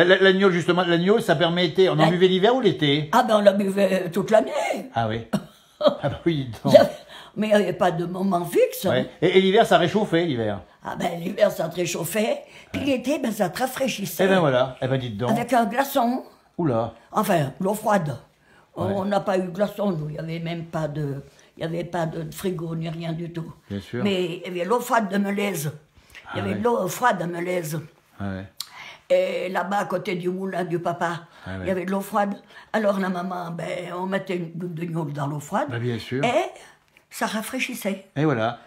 L'agneau, justement, l'agneau, ça permettait... On en buvait l'hiver ou l'été? Ah ben on la buvait toute l'année. Ah oui. Ah bah oui, dis donc. Mais il n'y avait pas de moment fixe. Ouais. Et l'hiver, ça réchauffait, l'hiver? Ah ben l'hiver ça te réchauffait, puis l'été ben ça te rafraîchissait. Eh ben voilà, eh ben dites donc. Avec un glaçon. Oula. Enfin, l'eau froide. Ouais. On n'a pas eu de glaçon, nous. Il n'y avait même pas de... Il n'y avait pas de frigo ni rien du tout. Bien sûr. Mais il y avait l'eau froide de Melaise. Il y avait de l'eau froide à Melaise. Ah ouais. Et là-bas, à côté du moulin du papa, Ah ouais. il y avait de l'eau froide. Alors la maman, ben, on mettait une goutte de gnôle dans l'eau froide. Bah, bien sûr. Et ça rafraîchissait. Et voilà.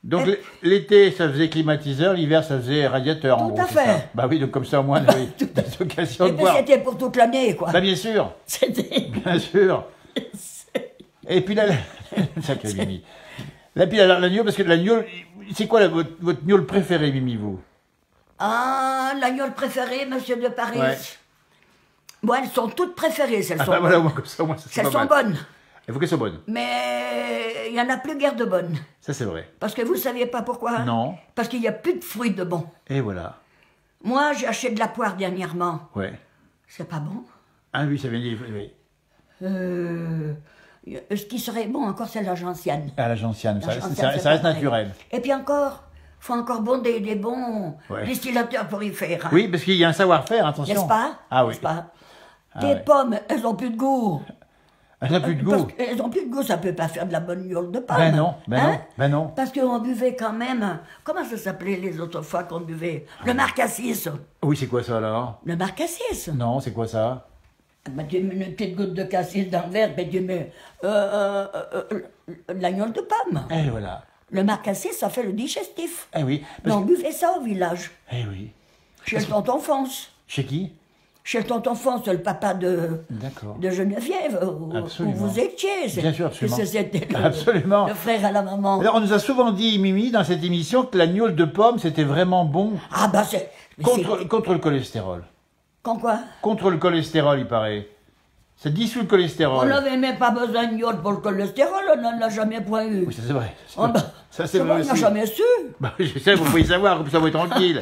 Donc l'été, ça faisait climatiseur, l'hiver, ça faisait radiateur, en Tout gros. à c'est ça. fait. Bah oui, donc comme ça, au moins, on avait des occasions Et de puis boire. c'était pour toute l'année, quoi. Bah bien sûr, C'était... bien sûr. Et puis là, sacré Mimi. Là, puis l'agneau, parce que l'agneau, c'est quoi votre gnôle préféré, Mimi, vous? Ah, l'agneau préféré, monsieur de Paris. Ouais. Bon, elles sont toutes préférées, celles Ah sont bah voilà, au bonnes. moins comme ça, au moins, ça, c'est Elles pas sont mal. bonnes. Il faut qu'elles soient bonnes. Mais il n'y en a plus guère de bonnes. Ça, c'est vrai. Parce que vous ne saviez pas pourquoi? Non. Parce qu'il n'y a plus de fruits de bons. Et voilà. Moi, j'ai acheté de la poire dernièrement. Ouais. C'est pas bon. Ah oui, ça vient dire... Oui. Ce qui serait bon encore, c'est la gentiane. Ah, la gentiane, La ça gentiane, c'est reste pas pareil. naturel. Et puis encore, faut encore des bons Ouais. distillateurs pour y faire. hein. Oui, parce qu'il y a un savoir-faire, attention. N'est-ce pas? Ah oui. N'est-ce pas? Ah Des ouais. pommes, elles n'ont plus de goût. Elle n'a plus de Parce goût. qu'elles n'ont plus de goût, ça ne peut pas faire de la bonne gnôle de pomme. Ben non, ben non, Hein? ben non. Parce qu'on buvait quand même... Comment ça s'appelait les autres fois qu'on buvait? Le marcassis. Oui, c'est quoi ça alors? Le marcassis. Non, c'est quoi ça? Ben, tu mets une petite goutte de cassis dans le verre, ben, tu mets la gnôle de pomme. Eh voilà. Le marcassis, ça fait le digestif. Eh oui. Mais Parce on buvait ça au village. Eh oui. Chez le tonton Fonce. Chez qui? Chez le tonton Fonce, le papa D'accord. de Geneviève, où Absolument. vous étiez. Bien sûr, absolument. C'était Absolument. le frère à la maman. Alors, on nous a souvent dit, Mimi, dans cette émission, que la gnôle de pomme, c'était vraiment bon Ah bah c'est... mais contre le cholestérol. Quand quoi? Contre le cholestérol, il paraît. Ça dissout le On cholestérol. n'avait même pas besoin de gnôle pour le cholestérol, on n'en a jamais point eu. Oui, ça c'est vrai. Ah bah, Ça c'est bon, vrai on n'a aussi. jamais su. Bah, je sais, vous pouvez savoir, comme ça vous êtes tranquille.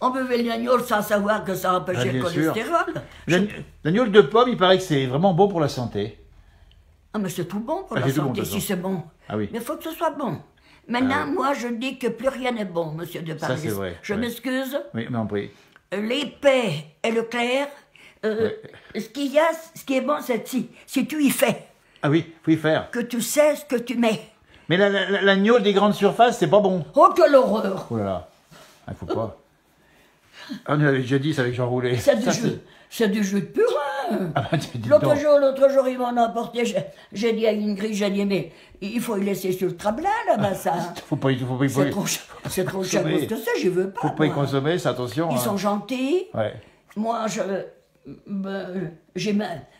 On buvait le gnôle sans savoir que ça empêchait Ah, le bien sûr. cholestérol. La gnôle de pomme, il paraît que c'est vraiment bon pour la santé. Ah mais c'est tout bon pour Ah, la c'est tout bon, santé, de toute si façon. c'est bon. Ah oui. Mais il faut que ce soit bon. Maintenant, moi, je dis que plus rien n'est bon, monsieur de Paris. c'est vrai, Je ouais. m'excuse. Oui, mais en prie. L'épais et le clair, ce qu'il y a, ce qui est bon, c'est si tu y fais, Ah oui, faut y faire. que tu sais ce que tu mets. Mais la gnôle des grandes surfaces, c'est pas bon. Oh, que l'horreur! Oh là là. Il faut pas. Ah, on avait déjà dit ça avec Jean Roulet. C'est du Ça, jus. C'est du jus de purin. Ah bah, dis L'autre donc. jour, ils m'en ont apporté. J'ai dit à Ingrid, j'ai dit, mais il faut y laisser sur le trabla, là-bas, ça. Faut pas C'est trop cher. C'est trop cher pour ce que c'est, je veux pas. Faut pas y moi. consommer, c'est attention. Ils hein. sont gentils. Ouais. Moi,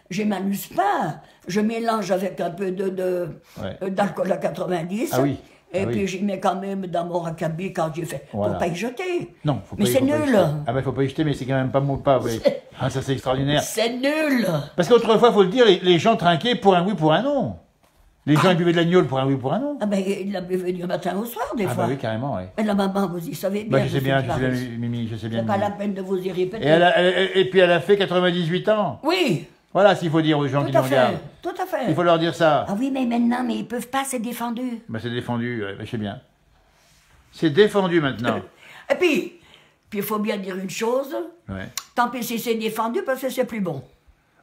j'émanuse pas. Je mélange avec un peu Ouais. d'alcool à 90. Ah oui. Et Ah puis oui. j'y mets quand même dans mon racabis quand j'ai fait. Voilà. Faut pas y jeter. Non, faut pas Mais y- c'est faut pas y nul. jeter. Ah bah, faut pas y jeter, mais c'est quand même pas mon pas. Oui. Ah, ça c'est extraordinaire. C'est nul. Parce qu'autrefois, faut le dire, les gens trinquaient pour un oui, pour un non. Les gens ils buvaient de la gnôle pour un oui, pour un non. Ah ben, il l'a buvé du matin au soir, des Ah fois. bah oui, carrément, oui. Et la maman, vous y savez bien. Bah, je sais bien, monsieur Clarisse. Mimi, je sais bien. C'est pas Mimi. la peine de vous y répéter. Et puis elle a fait 98 ans. Oui, Voilà ce qu'il faut dire aux gens tout qui nous à fait. regardent. Tout à fait. Il faut leur dire ça. Ah oui, mais maintenant, mais ils peuvent pas, c'est défendu. Bah, c'est défendu, bah, je sais bien. C'est défendu maintenant. Et puis il faut bien dire une chose. Ouais. Tant pis si c'est défendu parce que c'est plus bon.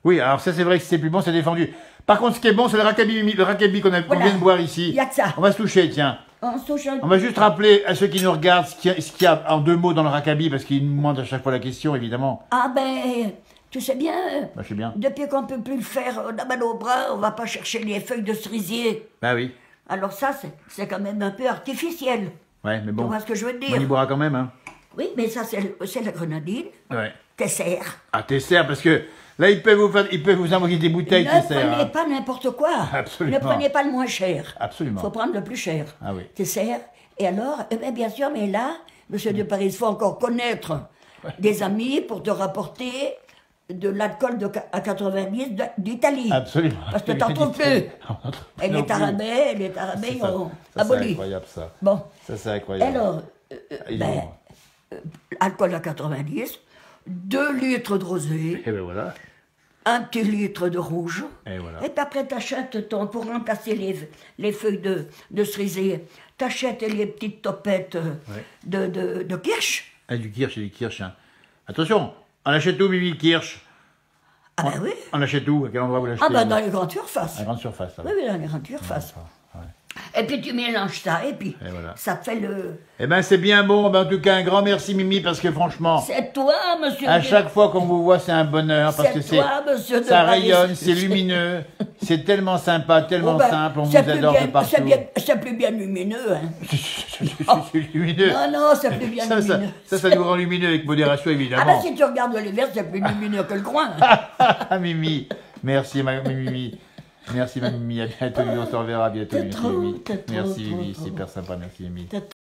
Oui, alors ça c'est vrai que si c'est plus bon, c'est défendu. Par contre, ce qui est bon, c'est le rackabi qu'on Voilà. vient de boire ici. Il y a que ça. On va se toucher, tiens. On se touche un- On va juste rappeler à ceux qui nous regardent ce qu'il y a en 2 mots dans le rackabi, parce qu'ils nous demandent à chaque fois la question, évidemment. Ah ben, tu sais bien, Bah, je sais bien. depuis qu'on peut plus le faire, on a mal au bras, on va pas chercher les feuilles de cerisier. Bah oui. Alors ça, c'est quand même un peu artificiel. Ouais, mais Tu bon. vois ce que je veux te On y dire? boira quand même, hein. Oui, mais ça, c'est la grenadine. Ouais. Tesser. Ah, Tesser, parce que là, ils peuvent vous envoyer des bouteilles, Ne Tesser. prenez hein. pas n'importe quoi. Absolument. Ne prenez pas le moins cher. Absolument. Il faut prendre le plus cher. Ah oui. Tesser. Et alors, eh bien sûr, mais là, monsieur de Paris, il faut encore connaître des amis pour te rapporter de l'alcool à 90 d'Italie. Absolument. Parce que t'en trouves plus. Et Non les plus. tarabais, ils ont Ça, c'est aboli. incroyable, ça. Bon. Ça, c'est incroyable. Alors, Évidemment. alcool à 90, 2 litres de rosé, Et ben voilà. un petit litre de rouge. Et voilà. Et puis après, t'achètes pour remplacer les feuilles de cerisier, t'achètes les petites topettes de kirsch. Ah, du kirsch et du kirsch. Hein. Attention, on achète où, Mimi, le kirsch? Ah ben oui. On achète où? À quel endroit vous l'achetez? Ah ben dans les grandes surfaces. À la grande surface. Ça va. Oui, oui, dans les grandes surfaces. Ouais. Et puis tu mélanges ça, et puis Et voilà. ça te fait le... Eh ben c'est bien bon. Ben, en tout cas, un grand merci, Mimi, parce que franchement, C'est toi, monsieur. à chaque fois qu'on vous voit, c'est un bonheur, parce que C'est toi, monsieur de ça Paris. rayonne, c'est lumineux, c'est tellement sympa, tellement Oh ben, simple, on vous c'est plus adore bien- de partout. C'est plus bien lumineux, hein. C'est lumineux. Non, non, c'est plus bien lumineux. Ça nous rend lumineux avec modération, Ah ben évidemment. si tu regardes le verre, c'est plus lumineux que le coin. Ah, Mimi, merci, ma Mimi. Merci, ma Mimi. À bientôt, on se reverra bientôt, T'es trop, Mimi. t'es trop, Merci, trop, Mimi, trop. super sympa, merci, Mimi. T'es